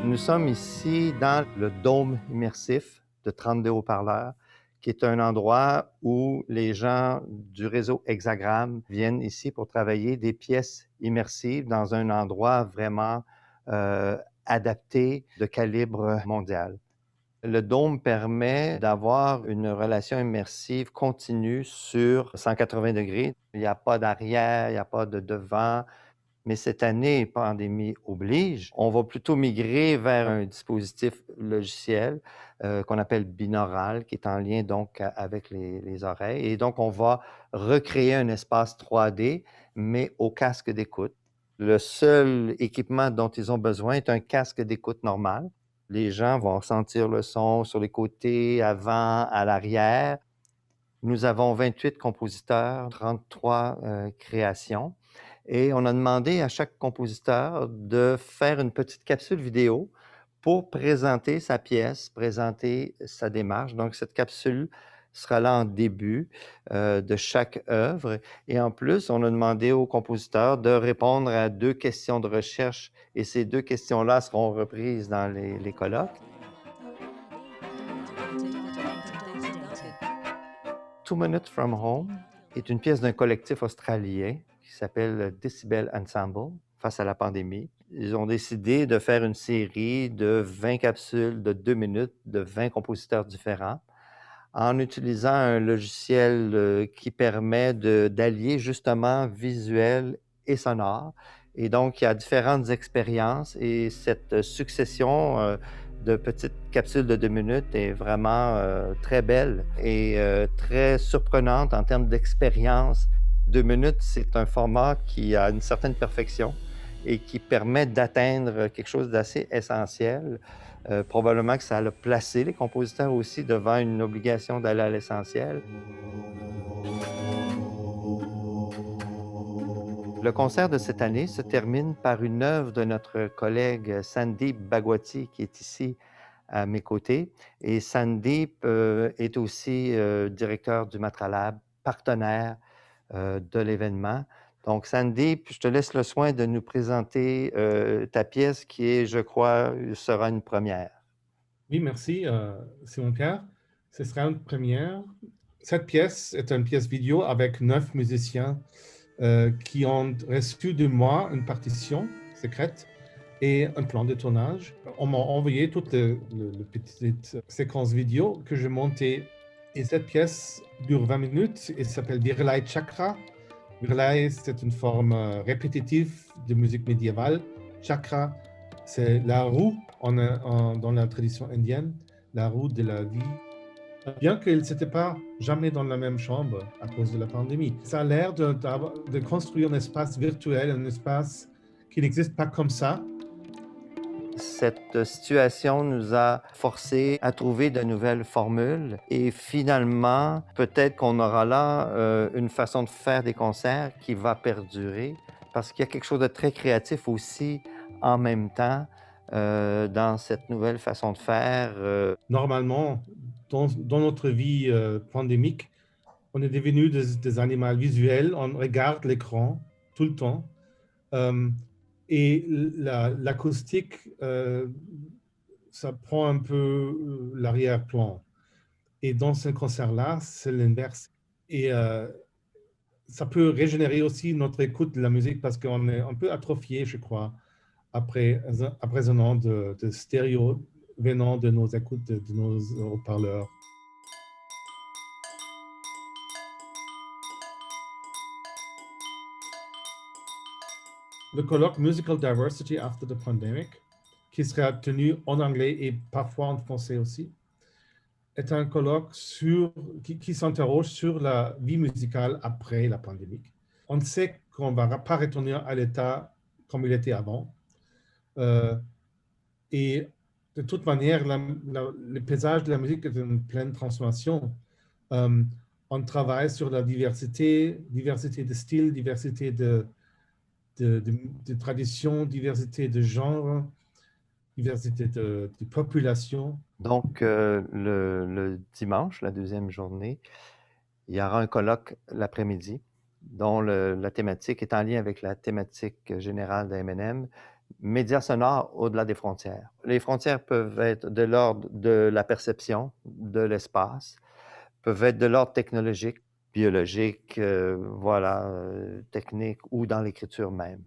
Nous sommes ici dans le dôme immersif de 32 haut-parleurs, qui est un endroit où les gens du réseau Hexagramme viennent ici pour travailler des pièces immersives dans un endroit vraiment adapté de calibre mondial. Le dôme permet d'avoir une relation immersive continue sur 180 degrés. Il n'y a pas d'arrière, il n'y a pas de devant. Mais cette année, pandémie oblige, on va plutôt migrer vers un dispositif logiciel qu'on appelle binaural, qui est en lien donc avec les oreilles. Et donc, on va recréer un espace 3D, mais au casque d'écoute. Le seul équipement dont ils ont besoin est un casque d'écoute normal. Les gens vont sentir le son sur les côtés, avant, à l'arrière. Nous avons 28 compositeurs, 33 créations. Et on a demandé à chaque compositeur de faire une petite capsule vidéo pour présenter sa pièce, présenter sa démarche. Donc, cette capsule sera là en début de chaque œuvre. Et en plus, on a demandé aux compositeurs de répondre à 2 questions de recherche. Et ces 2 questions-là seront reprises dans les colloques. Two Minutes from Home est une pièce d'un collectif australien qui s'appelle Decibel Ensemble face à la pandémie. Ils ont décidé de faire une série de 20 capsules de 2 minutes de 20 compositeurs différents en utilisant un logiciel qui permet d'allier justement visuel et sonore. Et donc, il y a différentes expériences et cette succession de petites capsules de 2 minutes est vraiment très belle et très surprenante en termes d'expérience. 2 minutes, c'est un format qui a une certaine perfection et qui permet d'atteindre quelque chose d'assez essentiel. Probablement que ça a placé les compositeurs aussi devant une obligation d'aller à l'essentiel. Le concert de cette année se termine par une œuvre de notre collègue Sandeep Bhagwati, qui est ici à mes côtés. Et Sandeep est aussi directeur du Matralab, partenaire de l'événement. Donc, Sandeep, je te laisse le soin de nous présenter ta pièce qui est, je crois, sera une première. Oui, merci, Simon-Pierre. Ce sera une première. Cette pièce est une pièce vidéo avec 9 musiciens qui ont reçu de moi une partition secrète et un plan de tournage. On m'a envoyé toutes les petites séquences vidéo que je montais. Et cette pièce dure 20 minutes et s'appelle Virlai Chakra. Virlai, c'est une forme répétitive de musique médiévale. Chakra, c'est la roue dans la tradition indienne, la roue de la vie. Bien qu'ils n'étaient pas jamais dans la même chambre à cause de la pandémie. Ça a l'air de construire un espace virtuel, un espace qui n'existe pas comme ça. Cette situation nous a forcés à trouver de nouvelles formules et finalement, peut-être qu'on aura là une façon de faire des concerts qui va perdurer parce qu'il y a quelque chose de très créatif aussi en même temps dans cette nouvelle façon de faire. Normalement, dans notre vie pandémique, on est devenus des animaux visuels, on regarde l'écran tout le temps. Et l'acoustique, ça prend un peu l'arrière-plan. Et dans ce concert-là, c'est l'inverse. Et ça peut régénérer aussi notre écoute de la musique parce qu'on est un peu atrophié, je crois, après un an de stéréo venant de nos écoutes, de nos haut-parleurs. Le colloque Musical Diversity After the Pandemic, qui sera tenu en anglais et parfois en français aussi, est un colloque qui s'interroge sur la vie musicale après la pandémie. On sait qu'on ne va pas retourner à l'état comme il était avant. Et de toute manière, le paysage de la musique est en pleine transformation. On travaille sur la diversité de styles, diversité de traditions, diversité de genres. diversité de population. Donc, le dimanche, la deuxième journée, il y aura un colloque l'après-midi dont la thématique est en lien avec la thématique générale d'M&M, médias sonores au-delà des frontières. Les frontières peuvent être de l'ordre de la perception de l'espace, peuvent être de l'ordre technologique, biologique, voilà, technique ou dans l'écriture même.